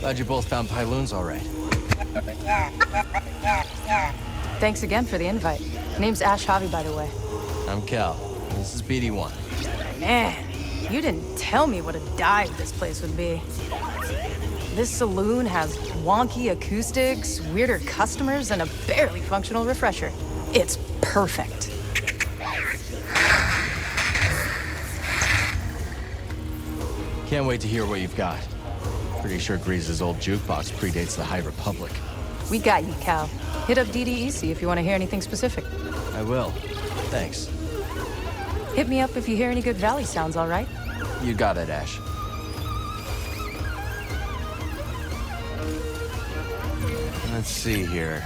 Glad you both found Pyloons all right. Thanks again for the invite. Name's Ash Javi, by the way. I'm Cal. This is BD1. Man, you didn't tell me what a dive this place would be. This saloon has wonky acoustics, weirder customers, and a barely functional refresher. It's perfect. Can't wait to hear what you've got. Pretty sure Grease's old jukebox predates the High Republic. We got you, Cal. Hit up DDEC if you want to hear anything specific. I will. Thanks. Hit me up if you hear any good Valley sounds, all right? You got it, Ash. Let's see here.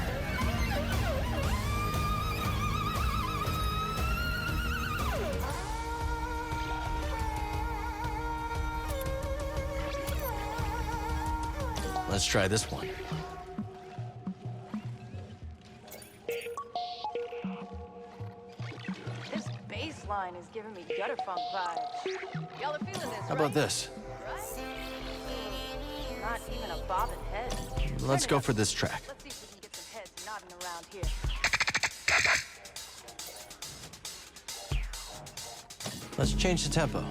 Let's try this one. This bass line is giving me gutter funk vibes. Y'all are feeling this, How about this? Not even a bobbing head. Let's go for this track. Let's see if we can get some heads nodding around here. Let's change the tempo.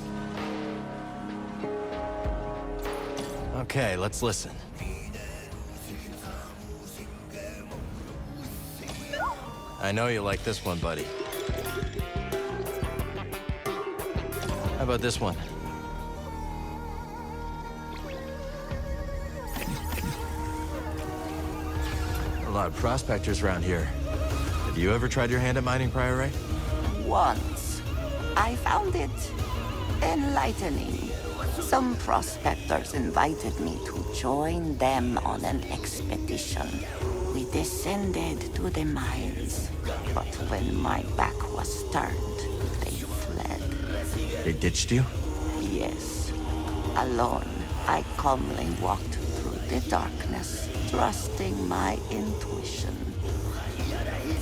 Okay, let's listen. I know you like this one, buddy. How about this one? A lot of prospectors around here. Have you ever tried your hand at mining priorite? Once. I found it enlightening. Some prospectors invited me to join them on an expedition. We descended to the mines, but when my back was turned, they fled. They ditched you? Yes. Alone, I calmly walked through the darkness, trusting my intuition.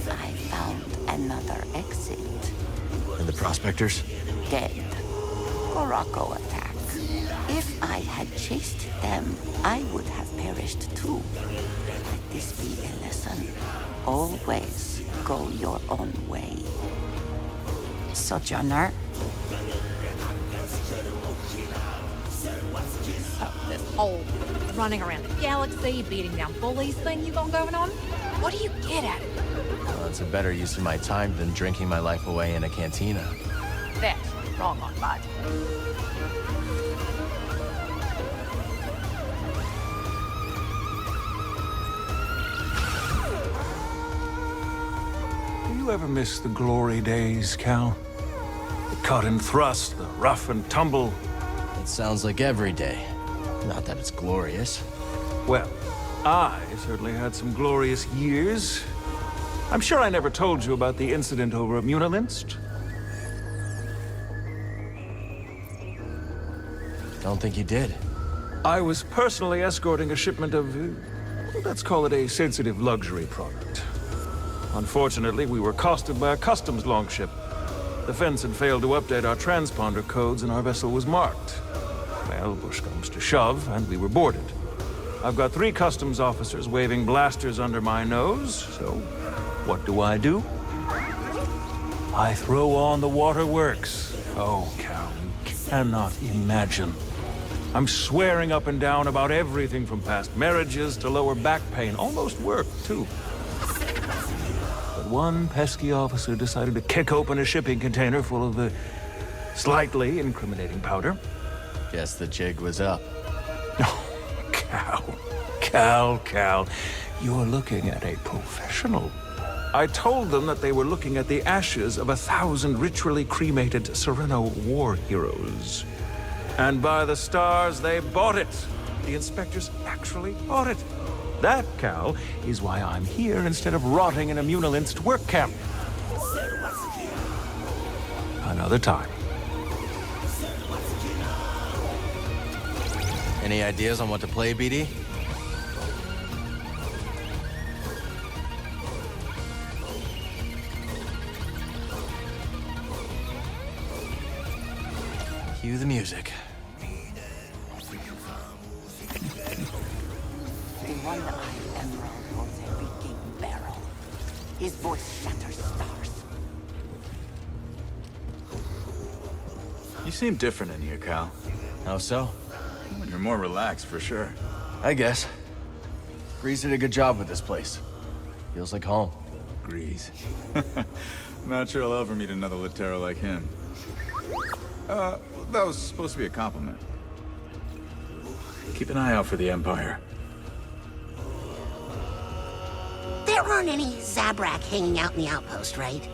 I found another exit. And the prospectors? Dead. Morocco attack. If I had chased them, I would have perished too. Let this be a lesson. Always go your own way. Sojourner. This whole running around the galaxy, beating down bullies thing you got going on? What do you get at it? Well, it's a better use of my time than drinking my life away in a cantina. That's wrong on bud. Do you ever miss the glory days, Cal? The cut and thrust, the rough and tumble. It sounds like every day. Not that it's glorious. Well, I certainly had some glorious years. I'm sure I never told you about the incident over at Munilinst. Don't think you did. I was personally escorting a shipment of, let's call it a sensitive luxury product. Unfortunately, we were accosted by a customs longship. The fence had failed to update our transponder codes and our vessel was marked. Well, push comes to shove, and we were boarded. I've got 3 customs officers waving blasters under my nose, so what do? I throw on the waterworks. Oh, Cal, you cannot imagine. I'm swearing up and down about everything from past marriages to lower back pain. Almost work, too. But one pesky officer decided to kick open a shipping container full of the slightly incriminating powder. Guess the jig was up. Oh, Cal, you're looking at a professional. I told them that they were looking at the ashes of 1,000 ritually cremated Sereno war heroes. And by the stars, they bought it. The inspectors actually bought it. That, Cal, is why I'm here instead of rotting in a Munilinst work camp. Another time. Any ideas on what to play, BD? Cue the music. His voice shatters stars. You seem different in here, Cal. How so? You're more relaxed, for sure. I guess. Grease did a good job with this place. Feels like home. Grease. Not sure I'll ever meet another Latero like him. That was supposed to be a compliment. Keep an eye out for the Empire. There aren't any Zabrak hanging out in the outpost, right?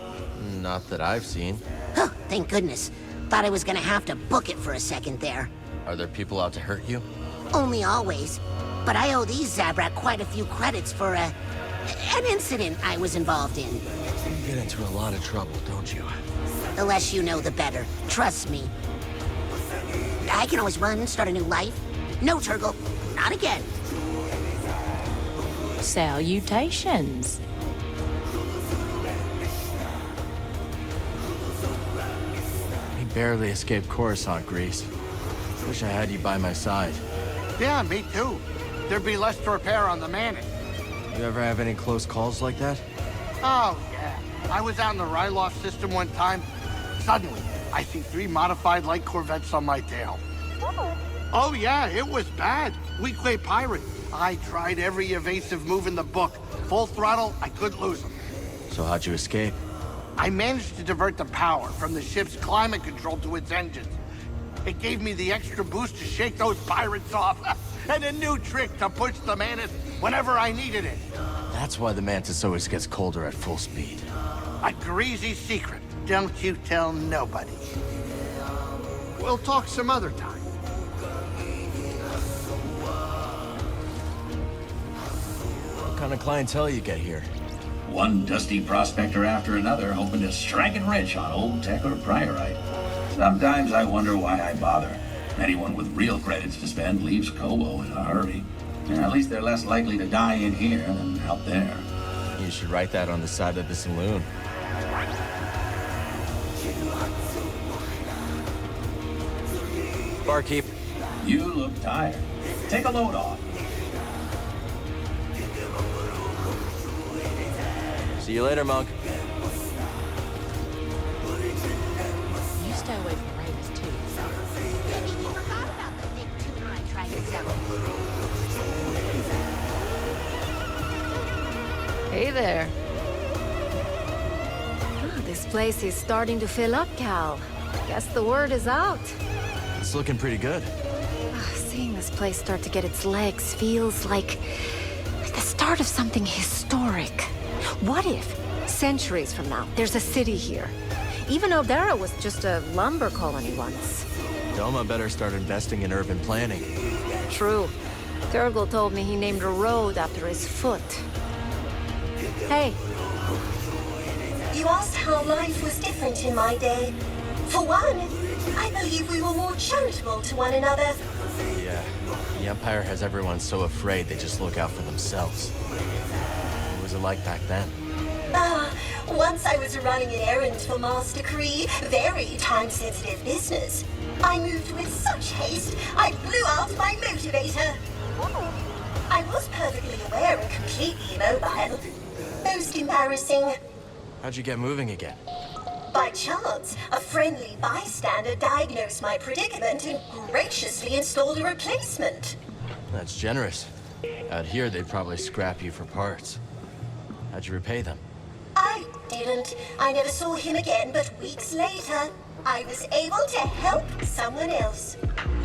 Not that I've seen. Huh, thank goodness. Thought I was gonna have to book it for a second there. Are there people out to hurt you? Only always. But I owe these Zabrak quite a few credits for, an incident I was involved in. You get into a lot of trouble, don't you? The less you know, the better. Trust me. I can always run, start a new life. No, Turgle. Not again. Salutations. We barely escaped Coruscant, Grease. Wish I had you by my side. Yeah, me too. There'd be less to repair on the Manning. You ever have any close calls like that? Oh, yeah. I was out in the Ryloth system one time. Suddenly, I see 3 modified light corvettes on my tail. Oh, yeah, it was bad. Weakway pirate. I tried every evasive move in the book. Full throttle, I couldn't lose them. So how'd you escape? I managed to divert the power from the ship's climate control to its engines. It gave me the extra boost to shake those pirates off, and a new trick to push the Mantis whenever I needed it. That's why the Mantis always gets colder at full speed. A greasy secret. Don't you tell nobody. We'll talk some other time. What kind of clientele you get here? One dusty prospector after another, hoping to strike it rich on old tech or priorite. Sometimes I wonder why I bother. Anyone with real credits to spend leaves Kobo in a hurry. And at least they're less likely to die in here than out there. You should write that on the side of the saloon. Barkeep. You look tired. Take a load off. See you later, Monk. You stay away from Raiders too. You forgot about the big tuner I tried to sell. Hey there. This place is starting to fill up, Cal. Guess the word is out. It's looking pretty good. Seeing this place start to get its legs feels like the start of something historic. What if, centuries from now, there's a city here? Even Obera was just a lumber colony once. Doma better start investing in urban planning. True. Turgle told me he named a road after his foot. Hey. You asked how life was different in my day. For one, I believe we were more charitable to one another. Yeah, the Empire has everyone so afraid they just look out for themselves. What was it like back then? Once I was running an errand for Master Kree, very time-sensitive business. I moved with such haste, I blew out my motivator. I was perfectly aware and completely immobile. Most embarrassing. How'd you get moving again? By chance, a friendly bystander diagnosed my predicament and graciously installed a replacement. That's generous. Out here, they'd probably scrap you for parts. How'd you repay them? I didn't. I never saw him again, but weeks later, I was able to help someone else.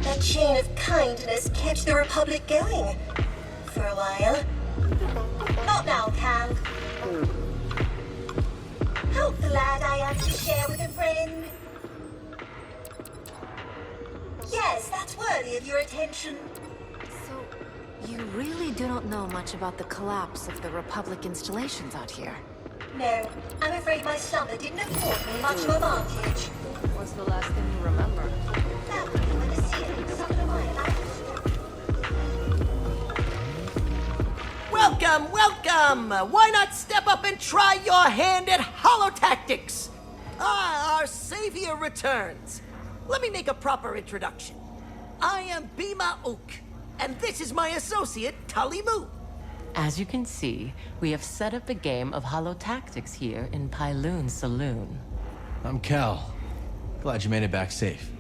That chain of kindness kept the Republic going. For a while. Not now, Cal. How glad I am to share with a friend. Yes, that's worthy of your attention. So, you really do not know much about the collapse of the Republic installations out here? No, I'm afraid my summer didn't afford me much of advantage. What's the last thing you remember? That would be when the ceiling summoned my life. Welcome, welcome! Why not step up and try your hand at holotactics? Our savior returns. Let me make a proper introduction. I am Bima Ook, and this is my associate, Tully Moo. As you can see, we have set up a game of holotactics here in Pyloon's saloon. I'm Cal. Glad you made it back safe.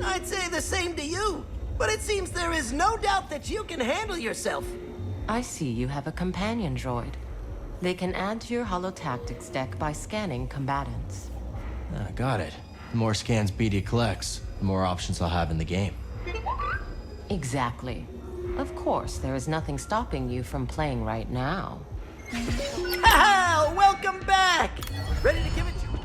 I'd say the same to you, but it seems there is no doubt that you can handle yourself. I see you have a companion droid. They can add to your holotactics deck by scanning combatants. Ah, got it. The more scans BD collects, the more options I'll have in the game. Exactly. Of course, there is nothing stopping you from playing right now. Ha! Welcome back! Ready to give it to you?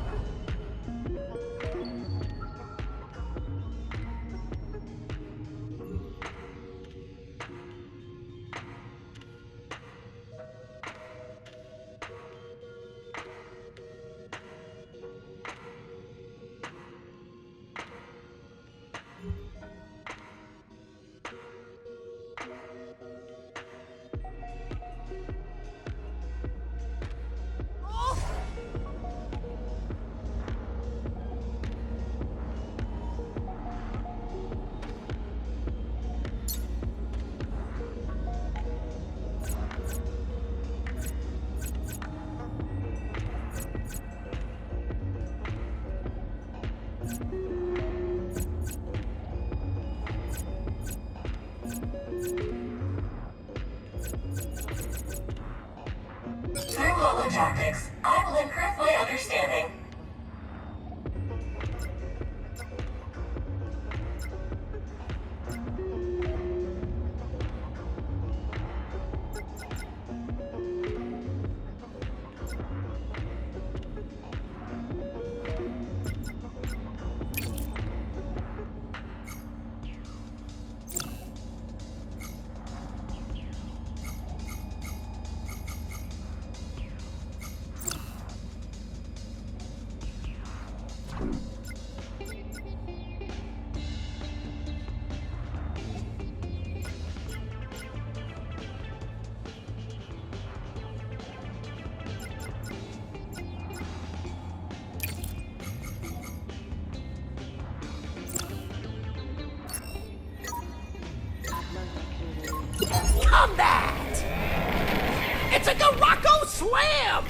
Through holotactics, I will improve my understanding. Combat! It's a Garako Slam!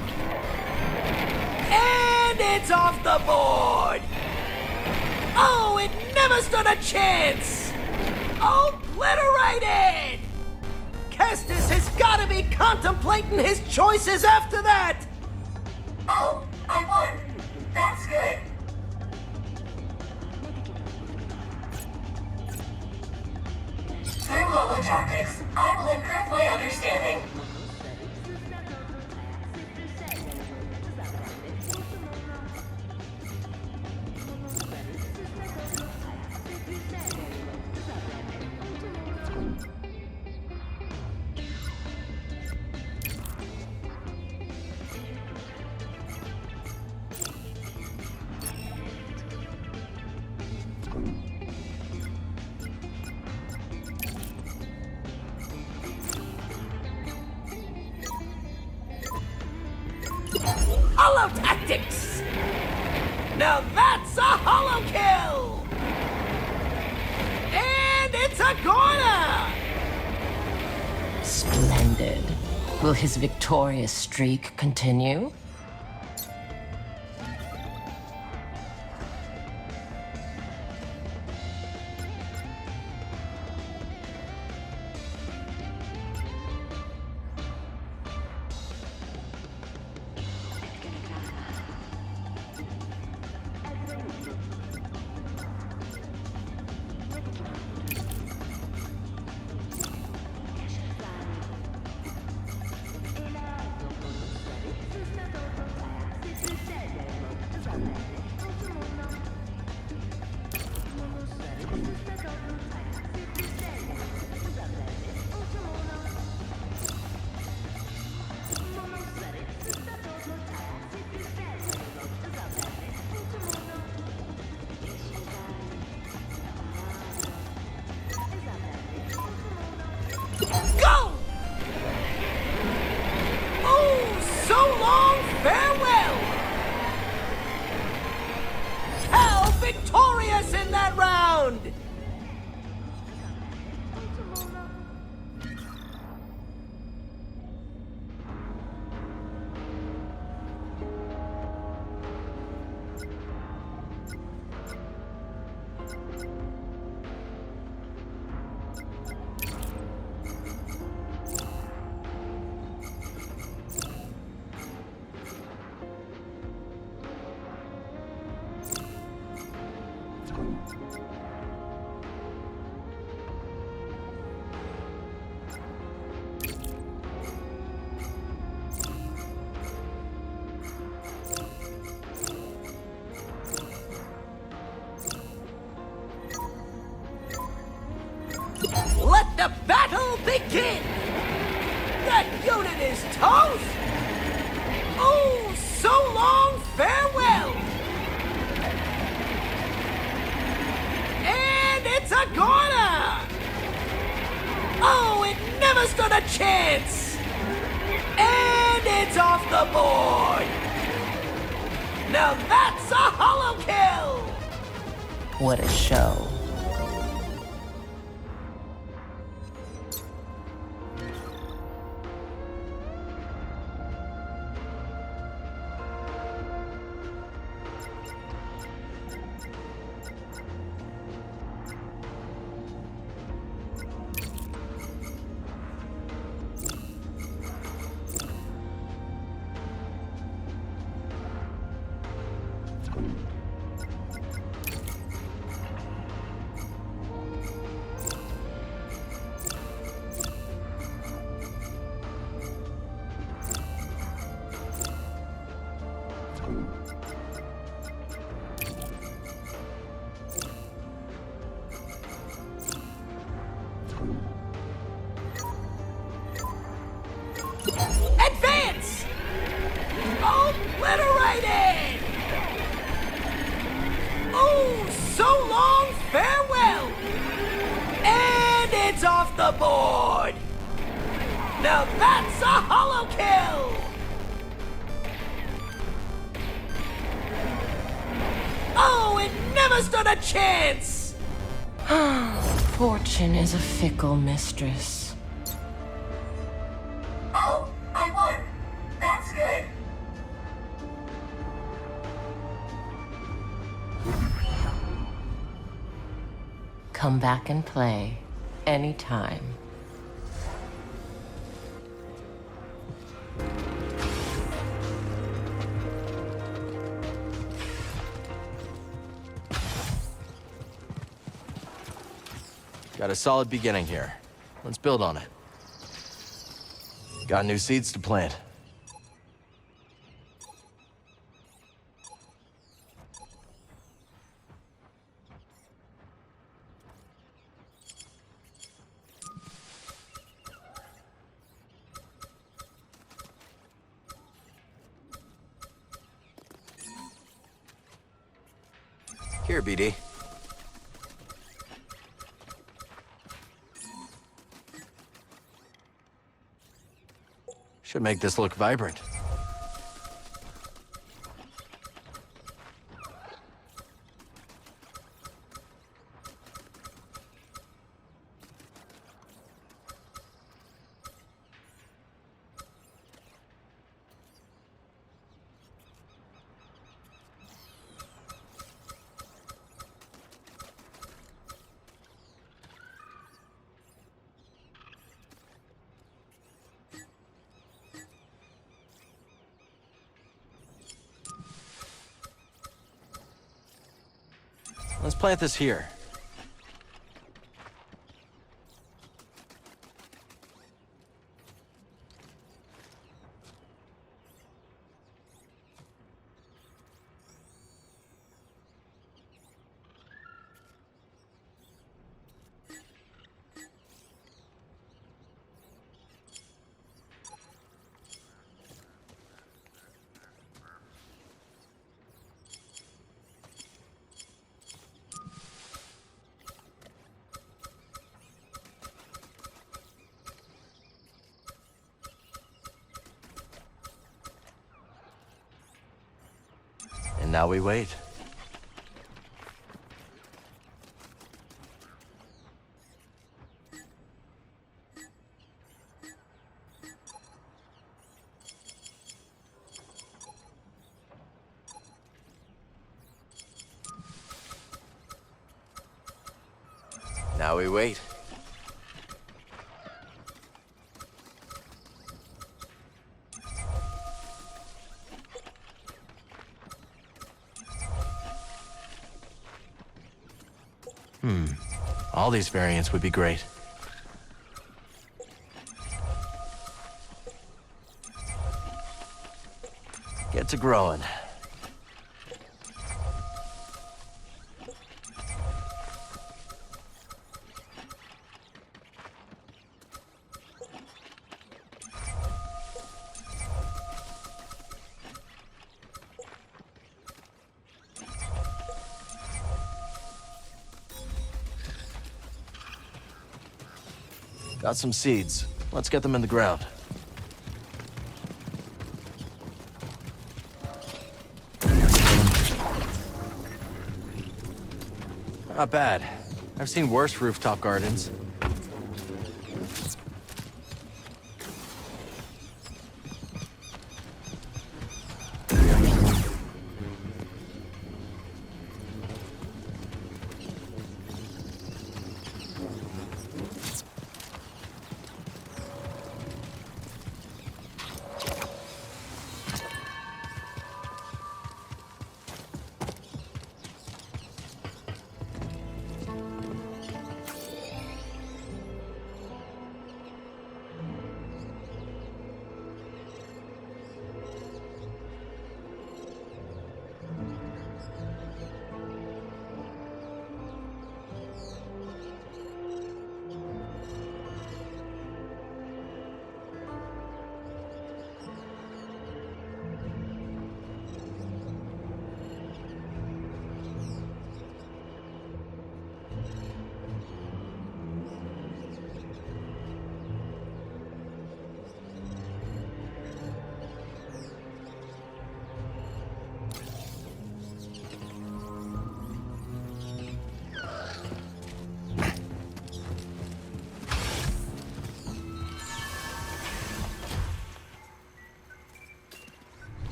And it's off the board! Oh, it never stood a chance! Obliterated! Kestis has gotta be contemplating his choices after that! Oh, I won. That's good. Through holotactics, I will improve my understanding. Holotactics! Now that's a holo kill! And it's a corner! Splendid. Will his victorious streak continue? Go! Oh, so long farewell! Hell victorious in that round! Let the battle begin! That unit is toast! Oh, so long, farewell! And it's a goner! Oh, it never stood a chance! And it's off the board! Now that's a hollow kill! What a show. Advance! Obliterated! Oh, so long, farewell! And it's off the board! Now that's a hollow kill! Oh, it never stood a chance! Fortune is a fickle mistress. Oh, I won. That's good. Come back and play anytime. Got a solid beginning here. Let's build on it. Got new seeds to plant. Here, BD. Should make this look vibrant. Let's plant this here. And now we wait. Now we wait. All these variants would be great. Get to growing. Got some seeds. Let's get them in the ground. Not bad. I've seen worse rooftop gardens.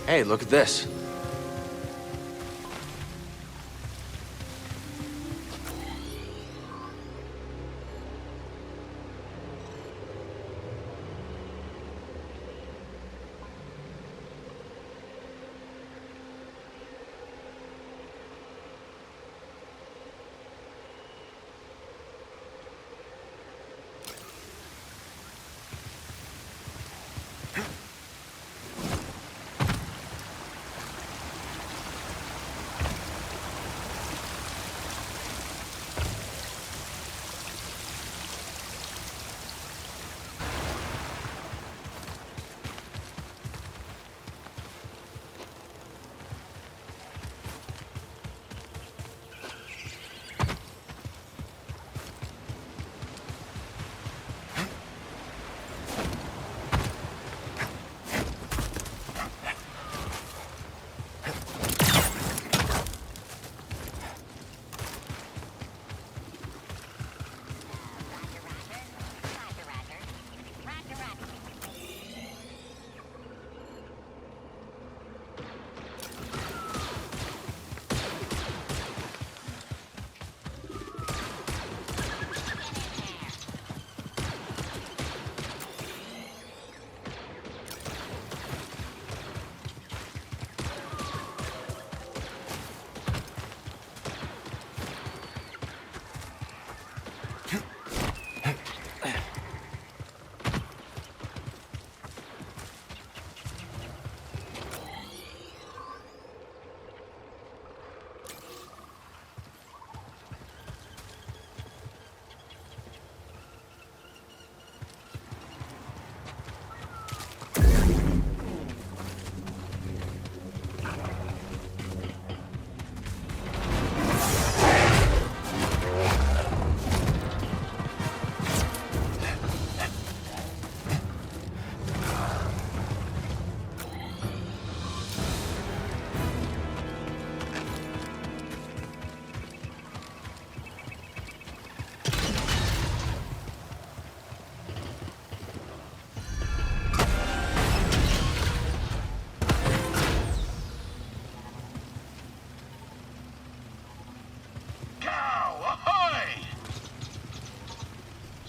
Hey, look at this.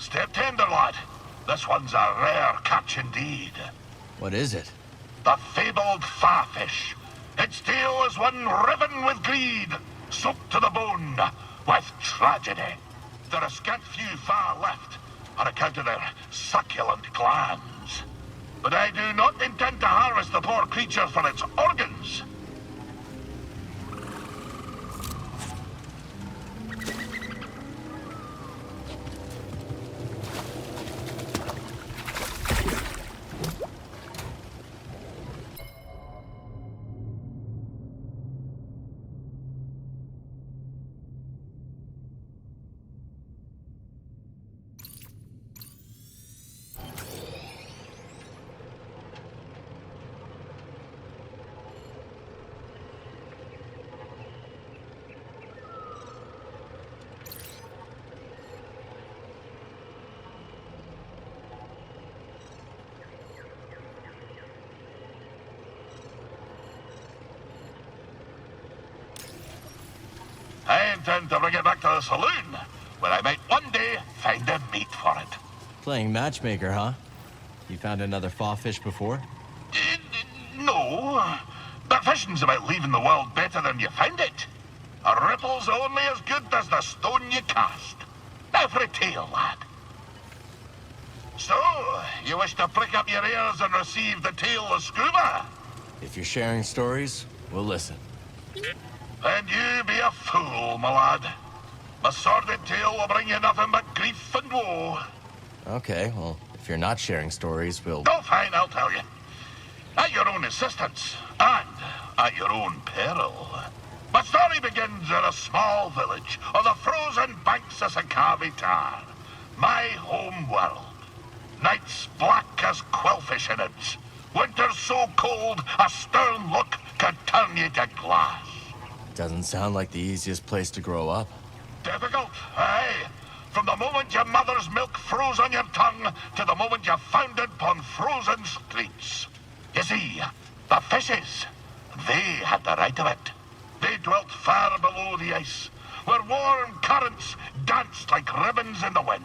Step tender, lad. This one's a rare catch indeed. What is it? The fabled farfish. Its tail is one riven with greed, soaked to the bone with tragedy. There are scant few far left on account of their succulent glands. But I do not intend to harvest the poor creature for its organs. intend to bring it back to the saloon, where I might one day find a mate for it. Playing matchmaker, huh? You found another fawfish before? No, but fishing's about leaving the world better than you found it. A ripple's only as good as the stone you cast. Now for a tale, lad. So, you wish to prick up your ears and receive the tale of scuba? If you're sharing stories, we'll listen. Then you be a fool, my lad. A sordid tale will bring you nothing but grief and woe. Okay, well, if you're not sharing stories, we'll... Oh, fine, I'll tell you. At your own insistence, and at your own peril. My story begins in a small village on the frozen banks of Sakavi Tar, my home world. Nights black as quillfish innards. Winters so cold, a stern look can turn you to glass. Doesn't sound like the easiest place to grow up. Difficult, aye. From the moment your mother's milk froze on your tongue to the moment you foundered upon frozen streets. You see, the fishes, they had the right of it. They dwelt far below the ice, where warm currents danced like ribbons in the wind.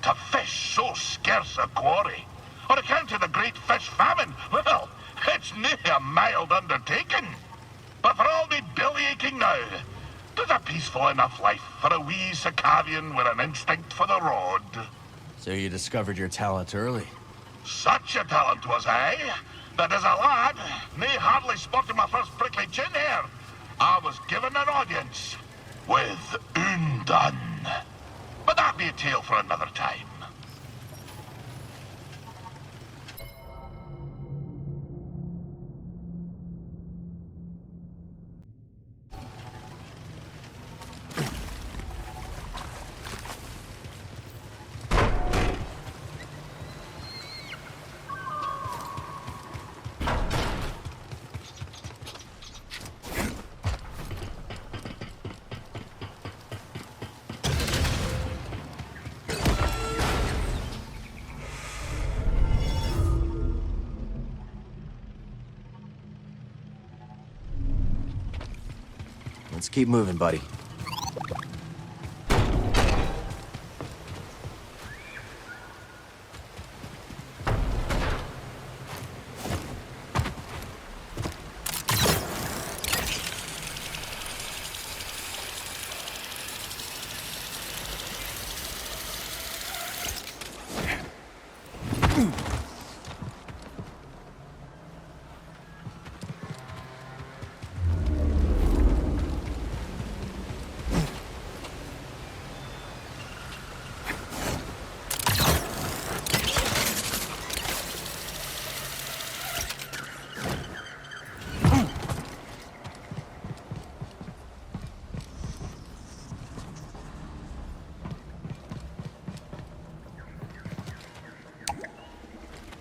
To fish so scarce a quarry, on account of the great fish famine, well, it's nae a mild undertaking. But for all me belly aching now, 'tis a peaceful enough life for a wee Sakavian with an instinct for the rod. So you discovered your talent early. Such a talent was I, that as a lad, nae hardly sporting my first prickly chin hair, I was given an audience with Undan. But that be a tale for another time. Let's keep moving, buddy.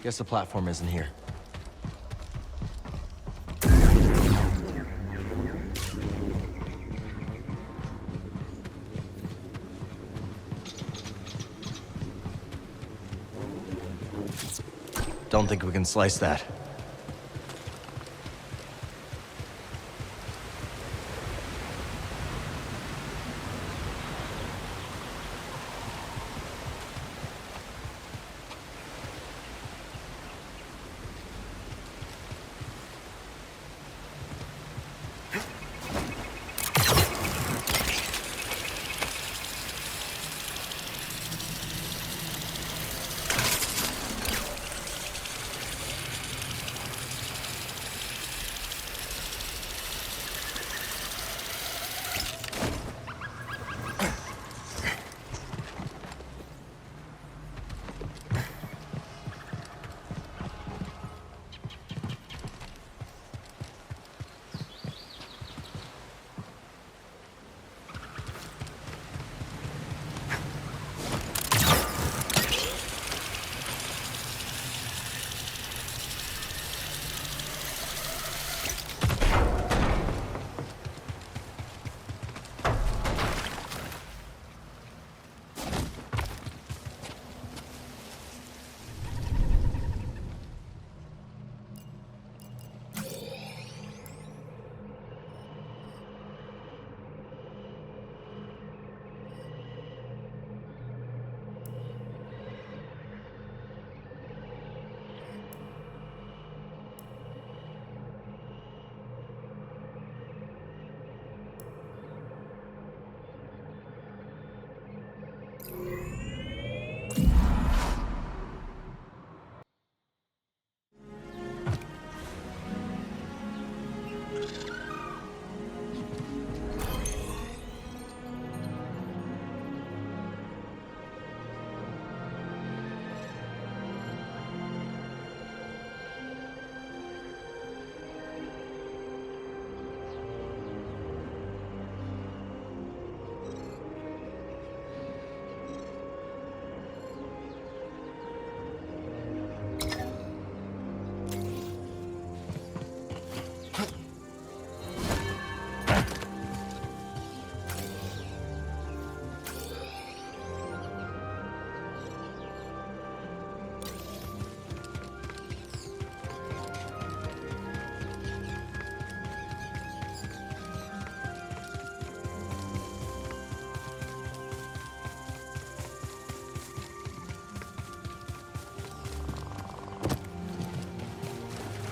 Guess the platform isn't here. Don't think we can slice that.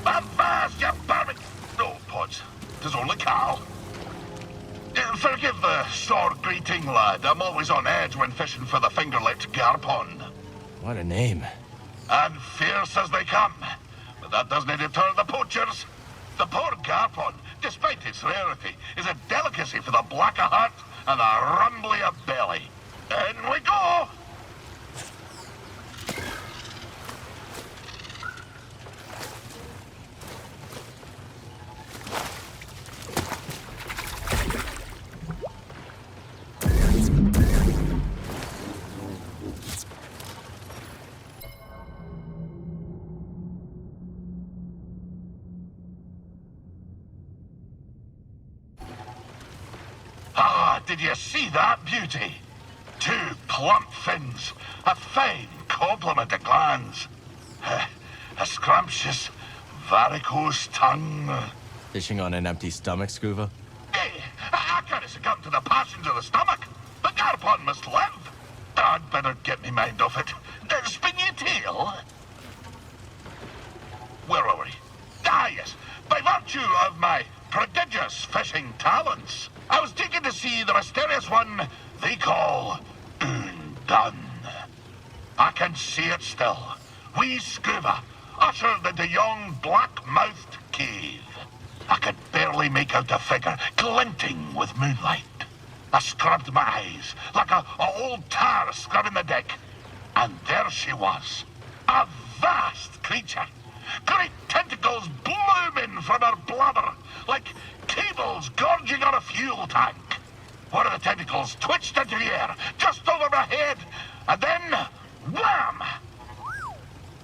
Avast, you barbie... No, Pods. 'Tis only Carl. Forgive the sore greeting, lad. I'm always on edge when fishing for the finger-licked garpon. What a name. And fierce as they come. But that doesn't deter the poachers. The poor garpon, despite its rarity, is a delicacy for the black of heart and the rumbly of belly. In we go! Did you see that beauty? 2 plump fins, a fine complement of glands, a scrumptious varicose tongue. Fishing on an empty stomach, Scuba? Hey, I can't succumb to the passions of the stomach. The garpon must live. I'd better get me mind off it. Spin your tail. Where were we? Ah, yes. By virtue of my prodigious fishing talents, I was taken to see the mysterious one they call Undone. I can see it still. Wee Scuba, ushered into yon black-mouthed cave. I could barely make out the figure, glinting with moonlight. I scrubbed my eyes, like a old tar scrubbing the deck. And there she was, a vast creature. Great tentacles blooming from her blubber, like cables gorging on a fuel tank. One of the tentacles twitched into the air, just over my head, and then, wham!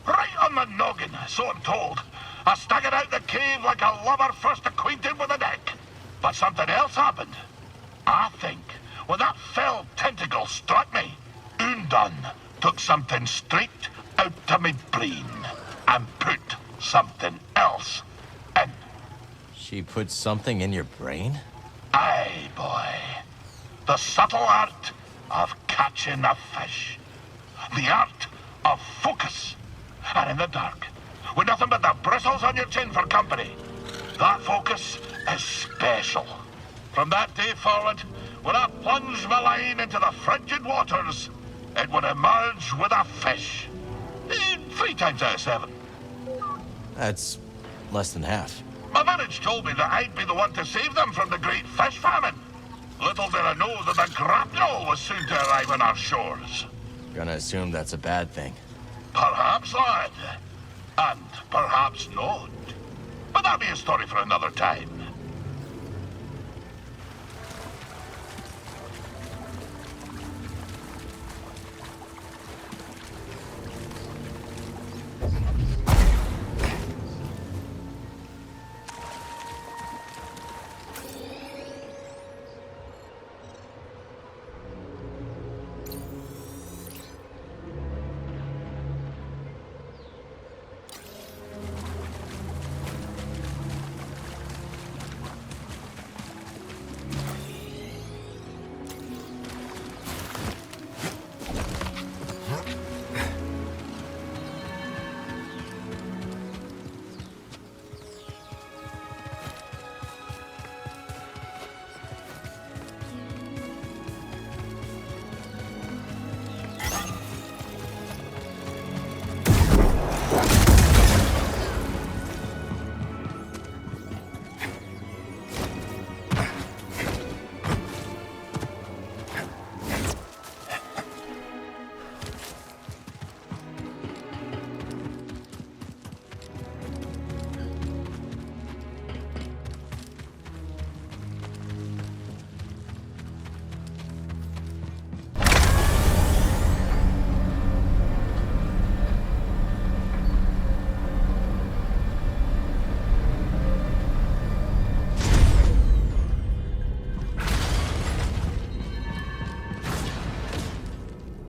Right on the noggin, so I'm told. I staggered out the cave like a lover first acquainted with a deck. But something else happened. I think when that fell tentacle struck me, Undone took something straight out of my brain and put something else in. She put something in your brain? Aye, boy. The subtle art of catching a fish. The art of focus. And in the dark, with nothing but the bristles on your chin for company, that focus is special. From that day forward, when I plunged my line into the frigid waters, it would emerge with a fish. 3 times out of 7. That's less than half. My village told me that I'd be the one to save them from the great fish famine. Little did I know that the grapnel was soon to arrive on our shores. Gonna assume that's a bad thing. Perhaps, lad. And perhaps not. But that'll be a story for another time.